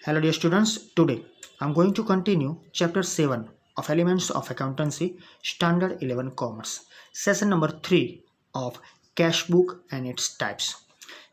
Hello dear students, today I am going to continue chapter 7 of Elements of Accountancy Standard 11 Commerce, session number 3 of Cash Book and its types.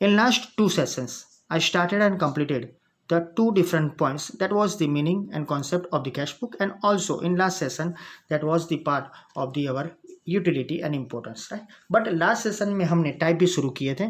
In last two sessions, I started and completed the two different points, that was the meaning and concept of the cash book, and also in last session that was the part of the our utility and importance, right? But last session में हमने type भी शुरू किए थे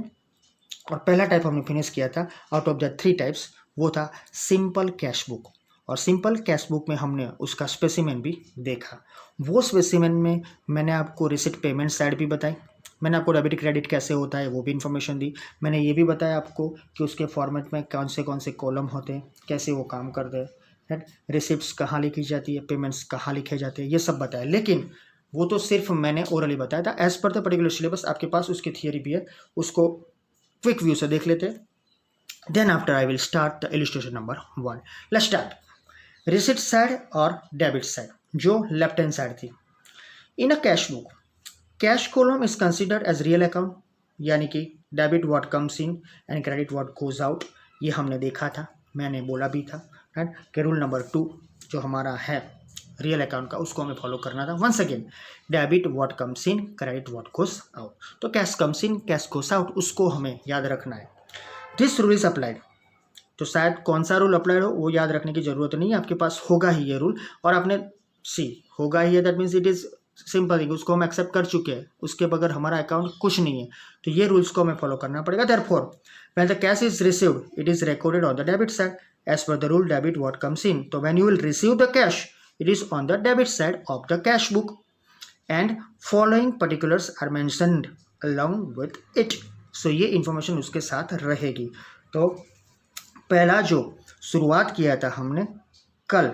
और पहला type हमने finish किया था आउट ऑफ द 3 टाइप्स, वो था सिंपल कैश बुक। और सिंपल कैश बुक में हमने उसका स्पेसिमेन भी देखा। वो स्पेसिमेन में मैंने आपको रिसिट पेमेंट साइड भी बताई, मैंने आपको डेबिट क्रेडिट कैसे होता है वो भी इन्फॉर्मेशन दी, मैंने ये भी बताया आपको कि उसके फॉर्मेट में कौन से कॉलम होते हैं, कैसे वो काम करते हैं, राइट। रिसिप्ट्स कहाँ लिखी जाती है, पेमेंट्स कहाँ लिखे जाते हैं, ये सब बताया। लेकिन वो तो सिर्फ मैंने ओरली बताया था। As per the particular syllabus आपके पास उसकी थियरी भी है, उसको क्विक व्यू से देख लेते हैं। Then after I will start the illustration number 1। Let's start. Receipt side और डेबिट साइड, जो लेफ्ट हैंड साइड थी in a cash book, cash column is considered as real account, यानी कि debit what comes in and credit what goes out. ये हमने देखा था, मैंने बोला भी था, राइट, कि रूल नंबर 2 जो हमारा है रियल अकाउंट का, उसको हमें फॉलो करना था। Once again, debit what comes in, credit what goes out. तो cash comes in, cash goes out, उसको हमें याद रखना है। दिस रूल इज अप्लाइड, तो शायद कौन सा रूल अप्लाइड हो वो याद रखने की जरूरत नहीं है, आपके पास होगा ही ये रूल। और आपने होगा ही है, that means it is simple thing, उसको हम एक्सेप्ट कर चुके हैं, उसके बगैर हमारा अकाउंट कुछ नहीं है। तो ये रूल्स को हमें फॉलो करना पड़ेगा। Therefore when the cash is received it is recorded on the debit side as per the rule debit what comes in. तो when you will receive the cash it is on the debit side of the cash book and following particulars are mentioned along with it. So ये information उसके साथ रहेगी। तो पहला जो शुरुआत किया था हमने कल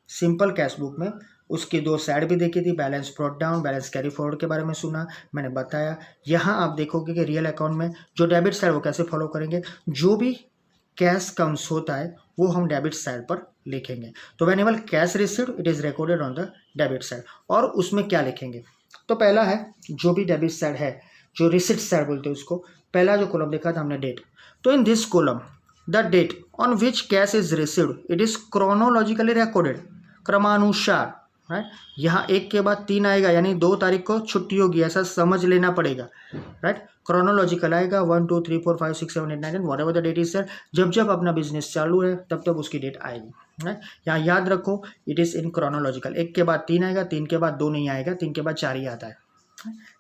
सिंपल कैश बुक में, उसकी 2 साइड भी देखी थी, balance brought down, balance carry forward के बारे में सुना, मैंने बताया। यहाँ आप देखोगे कि रियल अकाउंट में जो डेबिट साइड वो कैसे फॉलो करेंगे, जो भी कैश कम्स होता है वो हम डेबिट साइड पर लिखेंगे। तो whenever cash received it is recorded on the debit side. और उसमें क्या लिखेंगे, तो पहला है जो भी डेबिट साइड है, जो रिसिट साइड बोलते हैं उसको, पहला जो कॉलम देखा था हमने डेट। तो in this column the date on which cash is received it is chronologically recorded, क्रमानुसार, राइट। यहाँ 1 के बाद 3 आएगा, यानी 2 तारीख को छुट्टी होगी, ऐसा समझ लेना पड़ेगा, राइट। क्रोनोलॉजिकल आएगा 1 2 3 4 5 6 7 8 9 10 whatever the date is sir, जब जब अपना बिजनेस चालू है तब तब उसकी डेट आएगी, राइट। यहाँ याद रखो इट इज इन क्रोनोलॉजिकल, 1 के बाद 3 आएगा, 3 के बाद 2 नहीं आएगा, 3 के बाद 4 ही आता है।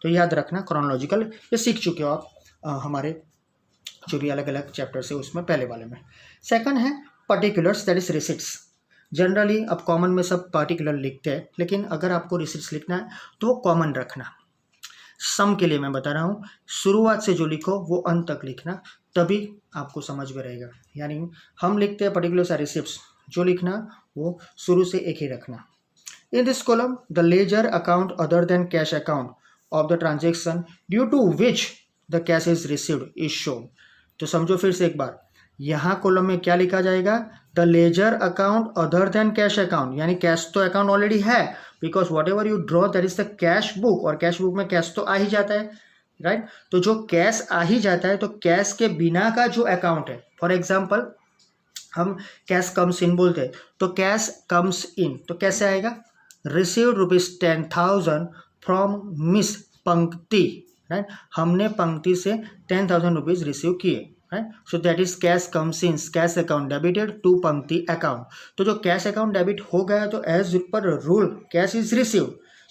तो याद रखना क्रोनोलॉजिकल, ये सीख चुके हो आप हमारे जो भी अलग अलग चैप्टर्स है उसमें पहले वाले में। सेकंड है particulars, that is receipts. Generally अब कॉमन में सब पर्टिकुलर लिखते हैं, लेकिन अगर आपको रिसिट्स लिखना है तो वो कॉमन रखना। सम के लिए मैं बता रहा हूँ, शुरुआत से जो लिखो वो अंत तक लिखना, तभी आपको समझ में रहेगा। यानी हम लिखते हैं पर्टिकुलर्स और रिसिप्ट्स, जो लिखना वो शुरू से एक ही रखना। In this column the ledger account other than cash account of the transaction due to which the cash is received is shown. तो समझो फिर से एक बार, यहाँ कॉलम में क्या लिखा जाएगा, the ledger account other than cash account, यानी कैश तो अकाउंट ऑलरेडी है, because what ever you draw that is the cash book, और कैश बुक में कैश तो आ ही जाता है, राइट। तो जो कैश आ ही जाता है, तो कैश के बिना का जो अकाउंट है, फॉर एग्जाम्पल हम कैश कम्स इन बोलते हैं, तो कैश कम्स इन तो कैसे आएगा, received ₹10,000 from Miss Pankti, right. हमने पंक्ति से 10,000 रुपीज रिसीव किए, right. So that is cash comes in, cash account debited to Pankti account. तो जो कैश अकाउंट डेबिट हो गया तो as per rule cash is receive,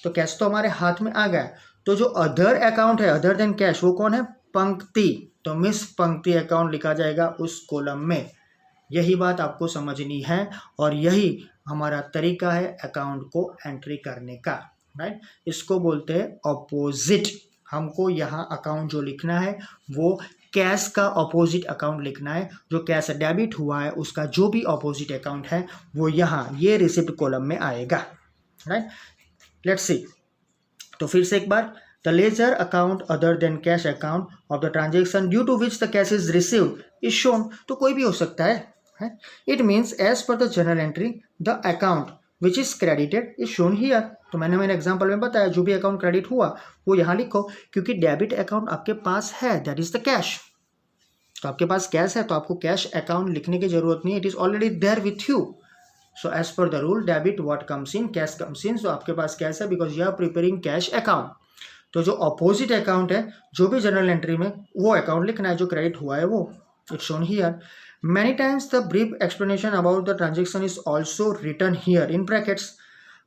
तो कैश तो हमारे हाथ में आ गया। तो जो अदर अकाउंट है अदर देन कैश, वो कौन है, पंक्ति। तो मिस पंक्ति अकाउंट लिखा जाएगा उस कॉलम में। यही बात आपको समझनी है और यही हमारा तरीका है अकाउंट को एंट्री करने का, राइट। इसको बोलते हैं ऑपोजिट। हमको यहाँ अकाउंट जो लिखना है वो कैश का ऑपोजिट अकाउंट लिखना है। जो कैश डेबिट हुआ है उसका जो भी ऑपोजिट अकाउंट है वो यहाँ ये रिसिप्ट कॉलम में आएगा, राइट। लेट्स सी, तो फिर से एक बार, the ledger account other than cash account of the transaction due to which the cash is received is shown. तो कोई भी हो सकता है, it means as per the general entry the account which is credited is shown here. तो मैंने मेरे example में बताया जो भी अकाउंट क्रेडिट हुआ वो यहाँ लिखो, क्योंकि डेबिट अकाउंट आपके पास है, दैट इज द कैश, तो आपके पास कैश है तो आपको कैश अकाउंट लिखने की जरूरत नहीं है, it is already there with you. So as per the rule debit what comes in cash comes in. So आपके पास कैश है because you are preparing cash account. तो जो अपोजिट अकाउंट है जो भी जनरल एंट्री में वो अकाउंट लिखना है जो क्रेडिट हुआ है वो. It's shown here. Many times the brief explanation about the transaction is also written here in brackets.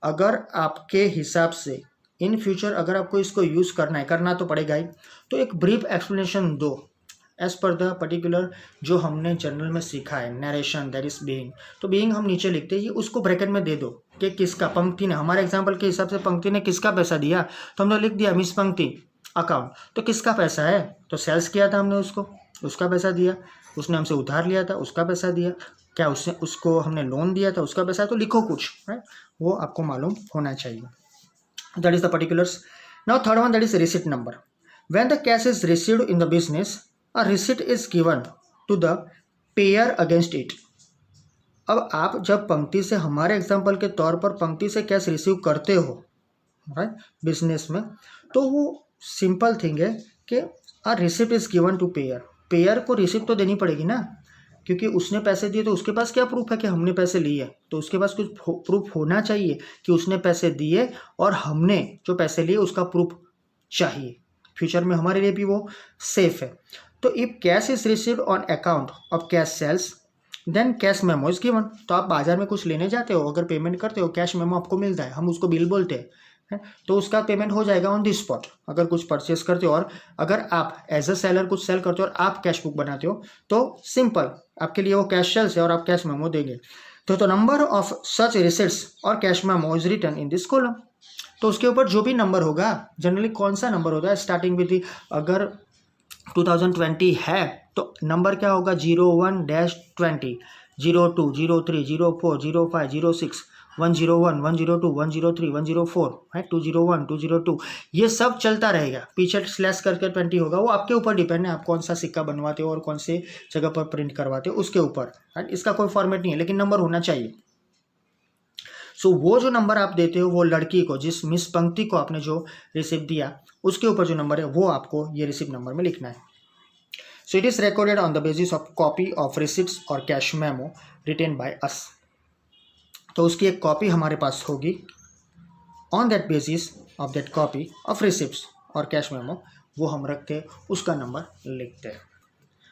अगर आपके हिसाब से इन फ्यूचर अगर आपको इसको यूज करना है, करना तो पड़ेगा ही, तो एक ब्रीफ एक्सप्लेनेशन दो एज पर द पर्टिकुलर जो हमने जर्नल में सीखा है. नरेशन दैट इज बीइंग, तो बीइंग हम नीचे लिखते हैं, उसको ब्रैकेट में दे दो कि किसका, पंक्ति ने, हमारे एग्जाम्पल के हिसाब से पंक्ति ने किसका पैसा दिया तो हमने लिख दिया मिस पंक्ति अकाउंट. तो किसका पैसा है तो सेल्स किया था हमने, उसको उसका पैसा दिया. उसने हमसे उधार लिया था उसका पैसा दिया. क्या उसने उसको हमने लोन दिया था उसका पैसा. तो लिखो कुछ, राइट, वो आपको मालूम होना चाहिए. That is the particulars. Now third one that is receipt number. When the cash is received in the business a receipt is given to the payer against it. अब आप जब पंक्ति से, हमारे एग्जाम्पल के तौर पर पंक्ति से कैश रिसीव करते हो, राइट, बिजनेस में, तो वो सिंपल थिंग है कि a receipt is given to payer. Payer को रिसिप्ट तो देनी पड़ेगी ना, क्योंकि उसने पैसे दिए तो उसके पास क्या प्रूफ है कि हमने पैसे लिए. तो उसके पास कुछ प्रूफ होना चाहिए कि उसने पैसे दिए और हमने जो पैसे लिए उसका प्रूफ चाहिए. फ्यूचर में हमारे लिए भी वो सेफ है. तो if cash is received on account of cash sales then cash memo is given. तो आप बाजार में कुछ लेने जाते हो, अगर पेमेंट करते हो, कैश मेमो आपको मिलता है, हम उसको बिल बोलते हैं, तो उसका पेमेंट हो जाएगा ऑन द स्पॉट. अगर कुछ परचेस करते हो और अगर आप एज अ सेलर कुछ सेल करते हो और आप कैश बुक बनाते हो तो सिंपल आपके लिए वो कैश सेल्स है और आप कैश मेमो देंगे. तो नंबर ऑफ सच रिसिट्स और cash memo is written in this column. तो उसके ऊपर जो भी नंबर होगा, जनरली कौन सा नंबर होता है स्टार्टिंग विद, अगर 2020 है तो नंबर क्या होगा 01-20, 02, 03, 04, 05, 06, 101, 102, 103, 104 है, 201, 202, ये सब चलता रहेगा. पीछे स्लैश करके 20 होगा. वो आपके ऊपर डिपेंड है आप कौन सा सिक्का बनवाते हो और कौन से जगह पर प्रिंट करवाते हो उसके ऊपर. इसका कोई फॉर्मेट नहीं है लेकिन नंबर होना चाहिए. सो वो जो नंबर आप देते हो वो लड़की को, जिस मिस पंक्ति को आपने जो रिसिप्ट दिया उसके ऊपर जो नंबर है वो आपको ये रिसिप्ट नंबर में लिखना है. So it is recorded on the basis of copy of receipts और cash memo written by us. तो उसकी एक कॉपी हमारे पास होगी. On that basis of that copy of receipts और कैश मेमो वो हम रखते हैं, उसका नंबर लिखते हैं.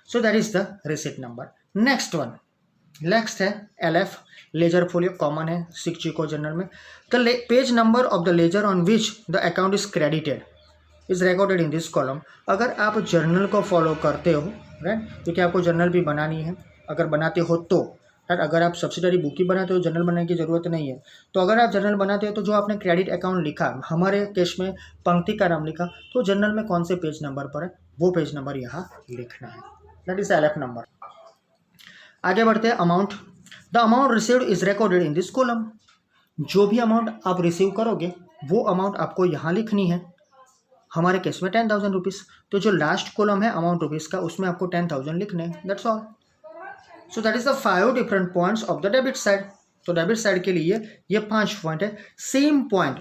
So that is the receipt number. Next है LF, लेजर फोलियो, कॉमन है 6G को जनरल में. The page number of the ledger on which the account is credited is recorded in this column. अगर आप journal को follow करते हो, right, क्योंकि आपको जर्नल भी बनानी है, अगर बनाते हो तो, राइट, अगर आप सब्सिडरी बुक ही बनाते हो जर्नल बनाने की ज़रूरत नहीं है. तो अगर आप जर्नल बनाते हो तो जो आपने क्रेडिट अकाउंट लिखा, हमारे केस में पंक्ति का नाम लिखा, तो जर्नल में कौन से पेज नंबर पर है वो पेज नंबर यहाँ लिखना है. That is LF number. आगे बढ़ते हैं. Amount. The amount received is recorded in this column. जो भी अमाउंट आप रिसीव करोगे वो अमाउंट आपको यहाँ लिखनी है. हमारे केस में 10,000 रुपीज़, तो जो लास्ट कॉलम है अमाउंट रुपीज़ का उसमें आपको 10,000 लिखने हैं. That's all. So that is the 5 different points of the debit side. तो डेबिट साइड के लिए ये 5 पॉइंट है. सेम पॉइंट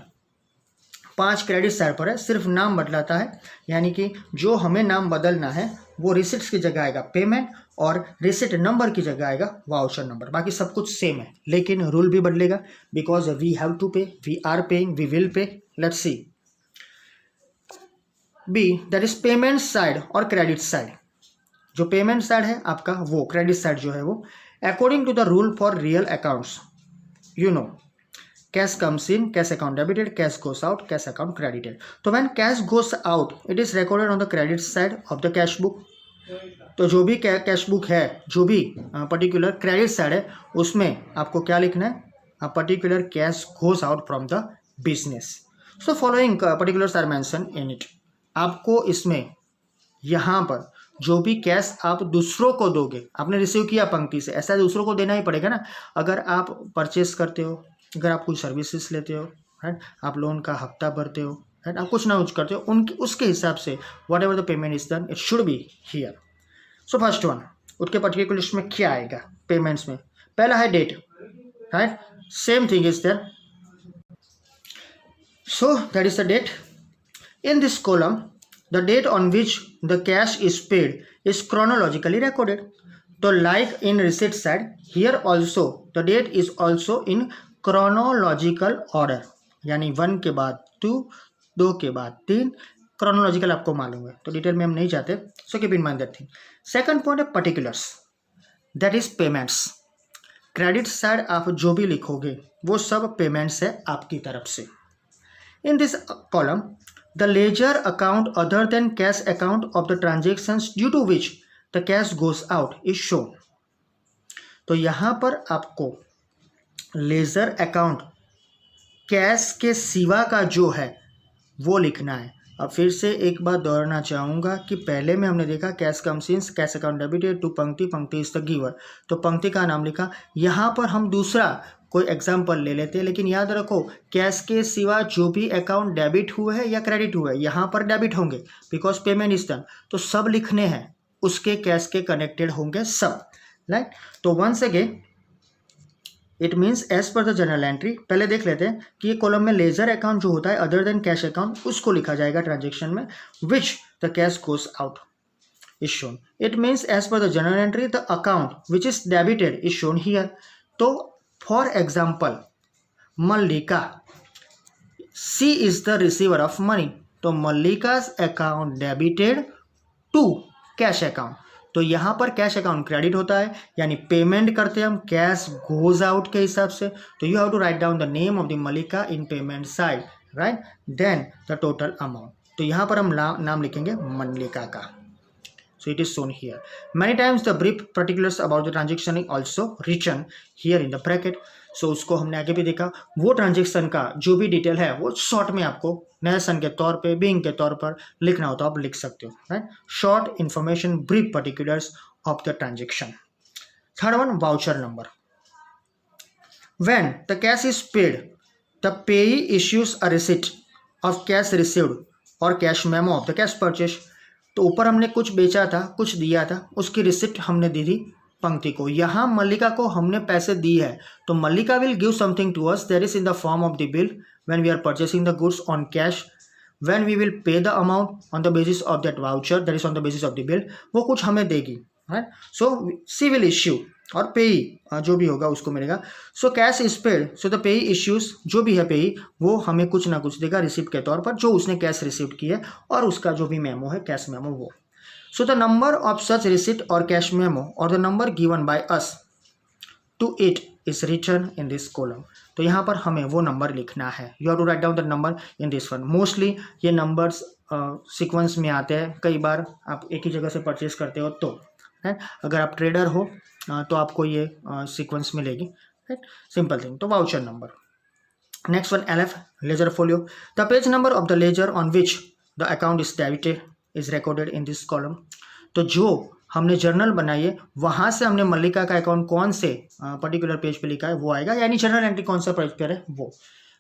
5 क्रेडिट साइड पर है, सिर्फ नाम बदलाता है. यानी कि जो हमें नाम बदलना है वो रिसिट्स की जगह आएगा पेमेंट और रिसिट नंबर की जगह आएगा वाउचर नंबर. बाकी सब कुछ सेम है लेकिन रूल भी बदलेगा because we have to pay, we are paying, we will pay. Let's see. B that is payment side और क्रेडिट साइड. जो पेमेंट साइड है आपका वो, क्रेडिट साइड जो है वो, according to the rule for real accounts, you know, cash comes in, cash account debited, cash goes out, cash account credited. तो when cash goes out it is recorded on the credit side of the cash book. तो जो भी cash book है, जो भी particular credit side है उसमें आपको क्या लिखना है, particular cash goes out from the business. So following particulars are mention in it. आपको इसमें यहाँ पर जो भी कैश आप दूसरों को दोगे, आपने रिसीव किया पंक्ति से, ऐसा दूसरों को देना ही पड़ेगा ना. अगर आप परचेस करते हो, अगर आप कुछ सर्विसेज लेते हो, राइट, आप लोन का हफ्ता भरते हो, राइट, आप कुछ ना कुछ करते हो, उनके उसके हिसाब से whatever the payment is done it should be here. So first one, उसके पर्टिकुलर्स में क्या आएगा पेमेंट्स में. पहला है date, right, same thing is there. So that is the date. In this column the date on which the cash is paid is chronologically recorded. तो like in receipt side here also the date is also in chronological order, यानी 1 के बाद 2, 2 के बाद 3, chronological आपको मालूम है तो डिटेल में हम नहीं जाते. So keep in mind that thing. Second point है particulars, that is payments. Credit side आप जो भी लिखोगे वो सब पेमेंट्स है आपकी तरफ से. In this column the ledger account other than cash account of the transactions due to which the cash goes out is shown. तो यहाँ पर आपको लेजर अकाउंट कैश के सिवा का जो है वो लिखना है. अब फिर से एक बात दोहराना चाहूँगा कि पहले में हमने देखा cash comes in, cash account debited to Pankti, Pankti is the giver, तो पंक्ति का नाम लिखा. यहाँ पर हम दूसरा कोई एग्जाम्पल ले लेते हैं, लेकिन याद रखो कैश के सिवा जो भी अकाउंट डेबिट हुए हैं या क्रेडिट हुए हैं यहाँ पर डेबिट होंगे बिकॉज पेमेंट इज डन, तो सब लिखने हैं उसके कैश के कनेक्टेड होंगे सब, राइट. तो once again it means as per the general entry. पहले देख लेते हैं कि ये कॉलम में लेजर अकाउंट जो होता है अदर देन कैश अकाउंट उसको लिखा जाएगा ट्रांजेक्शन में, which the cash goes out is shown. It means as per the general entry the account which is debited is shown here. तो for example Mallika, she is the receiver of money, तो Mallika's account debited to cash account. तो यहाँ पर cash account credit होता है यानी payment करते हैं हम कैश गोज आउट के हिसाब से. तो you have to write down the name of the Mallika in payment side, right, then the total amount. तो यहाँ पर हम नाम लिखेंगे मल्लिका का. So it is shown here. Many times the brief particulars about the transaction is also written here in the bracket. So उसको हमने आगे भी देखा, वो ट्रांजेक्शन का जो भी डिटेल है वो शॉर्ट में आपको नेशन के तौर पे, बिंग के तौर पर लिखना हो तो आप लिख सकते हो, right. Short information, brief particulars of the transaction. Third one, voucher number. When the cash is paid, the payee issues a receipt of cash received or cash memo of the cash purchase. तो ऊपर हमने कुछ बेचा था, कुछ दिया था, उसकी रिसिप्ट हमने दी थी पंक्ति को. यहाँ मल्लिका को हमने पैसे दिए है तो Mallika will give something to us that is in the form of the bill when we are purchasing the goods on cash. When we will pay the amount on the basis of that voucher that is on the basis of the bill, वो कुछ हमें देगी, right. So she will issue और payee जो भी होगा उसको मिलेगा. So cash is paid, so the payee issues, जो भी है पेई वो हमें कुछ ना कुछ देगा रिसिप्ट के तौर पर जो उसने कैश रिसिप्ट की है और उसका जो भी मेमो है कैश मेमो वो. So the number of such receipt और कैश मेमो और the number given by us to it is written in this column. तो यहाँ पर हमें वो नंबर लिखना है. You have to write down the number in this one. Mostly ये नंबर्स सीक्वेंस में आते हैं, कई बार आप एक ही जगह से परचेज करते हो तो, राइट. अगर आप ट्रेडर हो तो आपको ये सीक्वेंस मिलेगी, राइट. Simple thing. तो voucher number. Next one, LF, ledger folio. The page number of the ledger on which the account is debited is recorded in this column. तो जो हमने जर्नल बनाई है वहाँ से हमने मल्लिका का अकाउंट कौन से पर्टिकुलर पेज पे लिखा है वो आएगा, यानी जर्नल एंट्री कौन सा पेज पर है वो.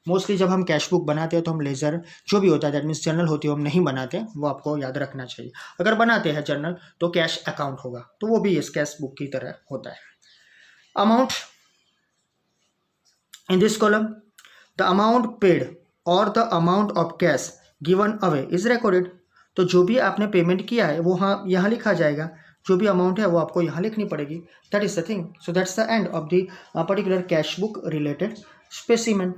मोस्टली जब हम कैश बुक बनाते हैं तो हम लेजर जो भी होता है दैट मीन्स जर्नल होती है हम नहीं बनाते, वो आपको याद रखना चाहिए. अगर बनाते हैं जर्नल तो कैश अकाउंट होगा, तो वो भी इस कैश बुक की तरह होता है. Amount in this column, the amount paid और the amount of cash given away is recorded. तो जो भी आपने पेमेंट किया है वो यहाँ लिखा जाएगा, जो भी अमाउंट है वो आपको यहाँ लिखनी पड़ेगी. That is the thing. So that's the end of the particular cash book related specimen.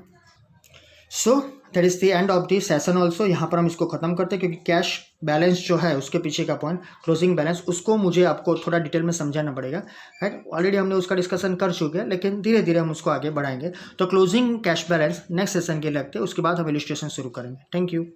So that is the end of the session also. यहाँ पर हम इसको खत्म करते हैं क्योंकि कैश बैलेंस जो है उसके पीछे का पॉइंट क्लोजिंग बैलेंस, उसको मुझे आपको थोड़ा डिटेल में समझाना पड़ेगा, राइट. ऑलरेडी हमने उसका डिस्कशन कर चुके हैं लेकिन धीरे धीरे हम उसको आगे बढ़ाएंगे. तो closing cash balance next session के लिए लगते हैं, उसके बाद हम इलस्ट्रेशन शुरू करेंगे. Thank you.